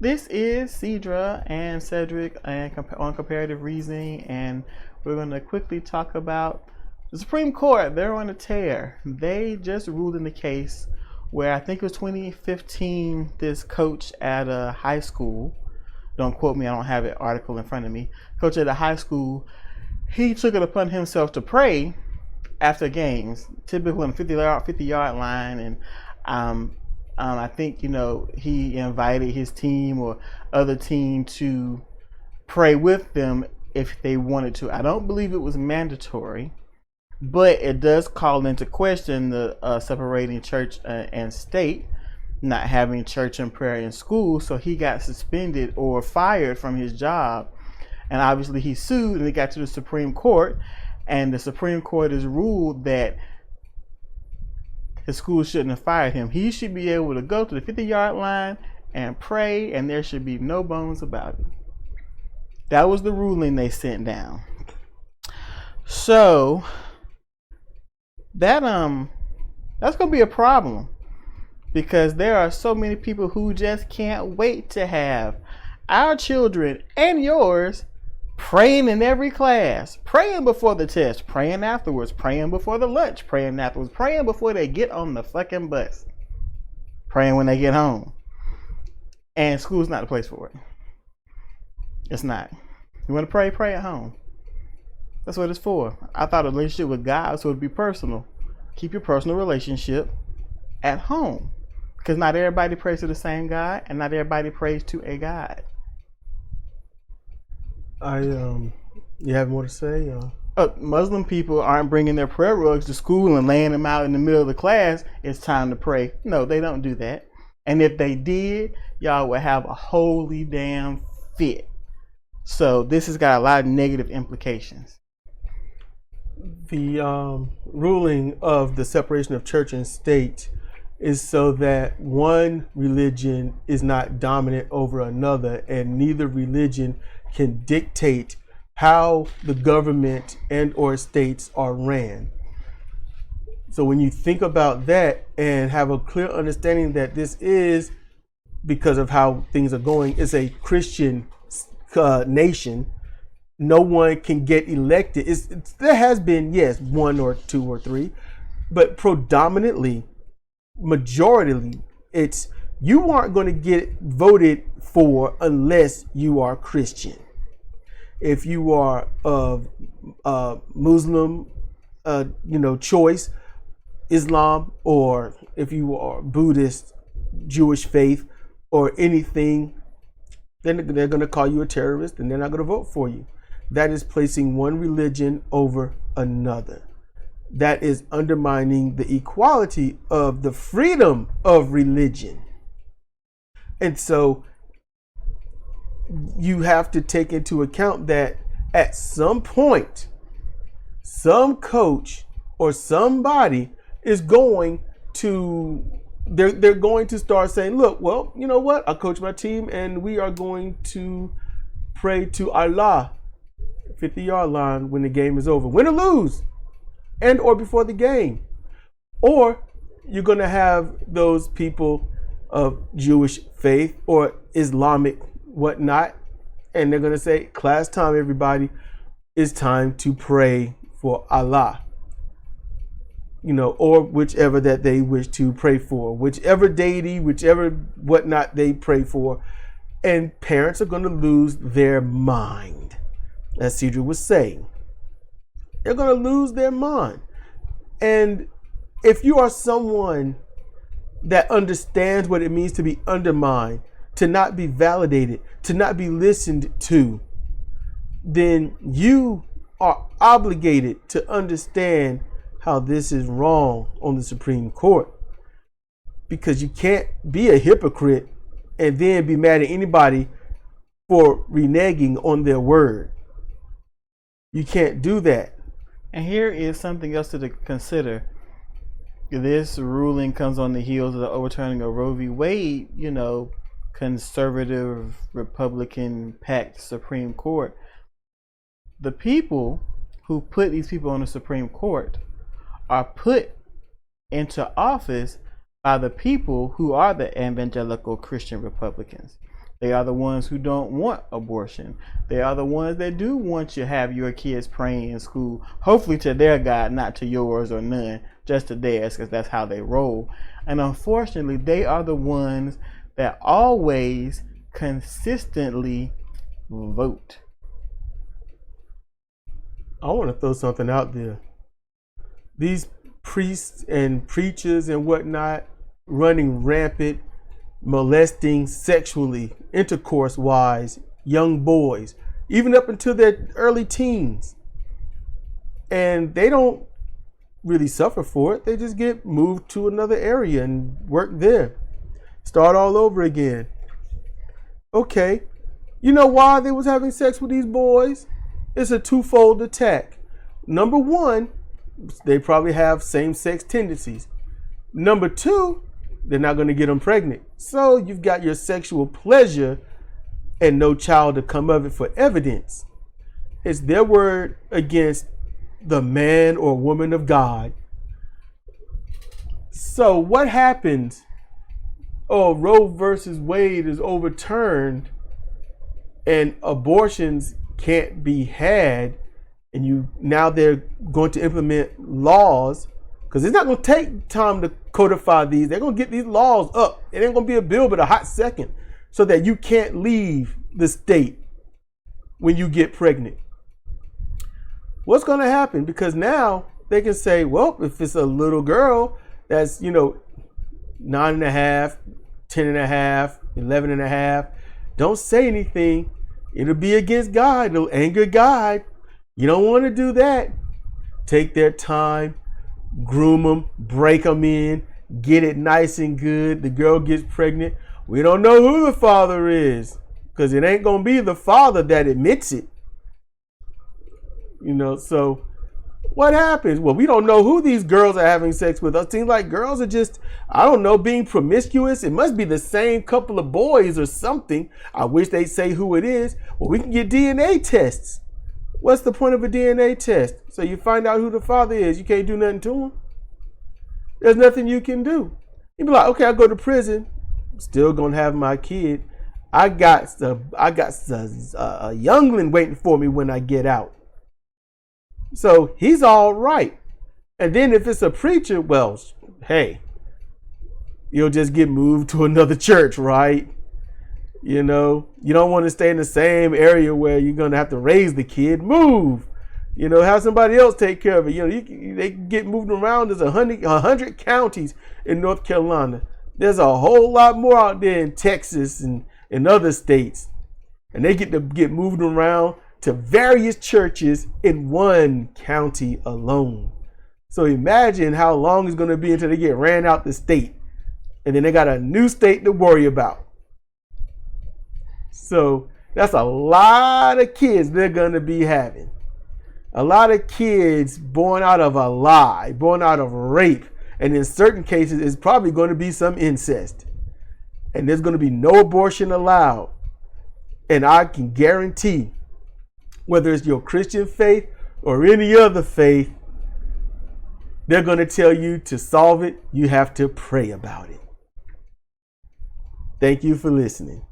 This is Sidra and SEDRIK and on comparative reasoning, and we're going to quickly talk about the Supreme Court. They're on a tear. They just ruled in the case where I think it was 2015. This coach at a high school, don't quote me, I don't have an article in front of me. Coach at a high school, he took it upon himself to pray after games, typically on the 50-yard line, and I think, he invited his team or other team to pray with them if they wanted to. I don't believe it was mandatory, but it does call into question the separating church and state, not having church and prayer in school. So he got suspended or fired from his job. And obviously he sued, and it got to the Supreme Court. And the Supreme Court has ruled that the school shouldn't have fired him. He should be able to go to the 50-yard line and pray, and there should be no bones about it. That was the ruling they sent down. So that's gonna be a problem, because there are so many people who just can't wait to have our children and yours praying in every class, praying before the test, praying afterwards, praying before the lunch, praying afterwards, praying before they get on the fucking bus, praying when they get home. And school's not the place for it. It's not. You want to pray? Pray at home. That's what it's for. I thought a relationship with God was to be personal. Keep your personal relationship at home, because not everybody prays to the same God, and not everybody prays to a God. You have more to say? Muslim people aren't bringing their prayer rugs to school and laying them out in the middle of the class. It's time to pray. No, they don't do that. And if they did, y'all would have a holy damn fit. So this has got a lot of negative implications. The ruling of the separation of church and state is so that one religion is not dominant over another, and neither religion can dictate how the government and or states are ran. So when you think about that and have a clear understanding that this is, because of how things are going, it's a Christian nation, no one can get elected. There has been, yes, one or two or three, but predominantly, majoritarily, it's you aren't going to get voted for unless you are Christian. If you are of Muslim, choice, Islam, or if you are Buddhist, Jewish faith, or anything, then they're going to call you a terrorist, and they're not going to vote for you. That is placing one religion over another. That is undermining the equality of the freedom of religion. And so you have to take into account that at some point, some coach or somebody is going to, they're going to start saying, look, well, you know what? I coach my team and we are going to pray to Allah 50-yard line when the game is over, win or lose, and or before the game. Or you're going to have those people of Jewish faith or Islamic whatnot, and they're going to say, class time, everybody, it's time to pray for Allah, or whichever that they wish to pray for, whichever deity, whichever whatnot they pray for. And parents are going to lose their mind, as Sidra was saying. They're going to lose their mind. And if you are someone that understands what it means to be undermined, to not be validated, to not be listened to, then you are obligated to understand how this is wrong on the Supreme Court. Because you can't be a hypocrite and then be mad at anybody for reneging on their word. You can't do that. And here is something else to consider. This ruling comes on the heels of the overturning of Roe v. Wade, conservative Republican packed Supreme Court. The people who put these people on the Supreme Court are put into office by the people who are the evangelical Christian Republicans. They are the ones who don't want abortion. They are the ones that do want you to have your kids praying in school, hopefully to their God, not to yours or none, just to theirs, because that's how they roll. And unfortunately, they are the ones that always consistently vote. I want to throw something out there. These priests and preachers and whatnot running rampant, molesting sexually, intercourse-wise, young boys, even up into their early teens. And they don't really suffer for it. They just get moved to another area and work there. Start all over again. Okay, you know why they was having sex with these boys? It's a twofold attack. Number one, they probably have same-sex tendencies. Number two, they're not going to get them pregnant. So you've got your sexual pleasure and no child to come of it for evidence. It's their word against the man or woman of God. So what happens? Oh, Roe versus Wade is overturned and abortions can't be had, and now they're going to implement laws, because it's not going to take time to codify these. They're going to get these laws up. It ain't going to be a bill but a hot second, so that you can't leave the state when you get pregnant. What's going to happen? Because now they can say, well, if it's a little girl that's 9.5, 10.5, 11.5, don't say anything. It'll be against God. It'll anger God. You don't want to do that. Take their time, groom them, break them in, get it nice and good. The girl gets pregnant. We don't know who the father is, because it ain't going to be the father that admits it. So what happens? Well, we don't know who these girls are having sex with. It seems like girls are just, being promiscuous. It must be the same couple of boys or something. I wish they'd say who it is. Well, we can get DNA tests. What's the point of a DNA test? So you find out who the father is. You can't do nothing to him. There's nothing you can do. You'd be like, okay, I'll go to prison. I'm still gonna have my kid. I got a youngling waiting for me when I get out. So he's all right. And then if it's a preacher, well, hey, you'll just get moved to another church, right? You don't want to stay in the same area where you're going to have to raise the kid. Move. Have somebody else take care of it. They get moved around. There's 100 counties in North Carolina. There's a whole lot more out there in Texas and in other states. And they get to get moved around to various churches in one county alone. So imagine how long it's going to be until they get ran out the state. And then they got a new state to worry about. So that's a lot of kids they're going to be having. A lot of kids born out of a lie, born out of rape. And in certain cases, it's probably going to be some incest. And there's going to be no abortion allowed. And I can guarantee, whether it's your Christian faith or any other faith, they're going to tell you to solve it, you have to pray about it. Thank you for listening.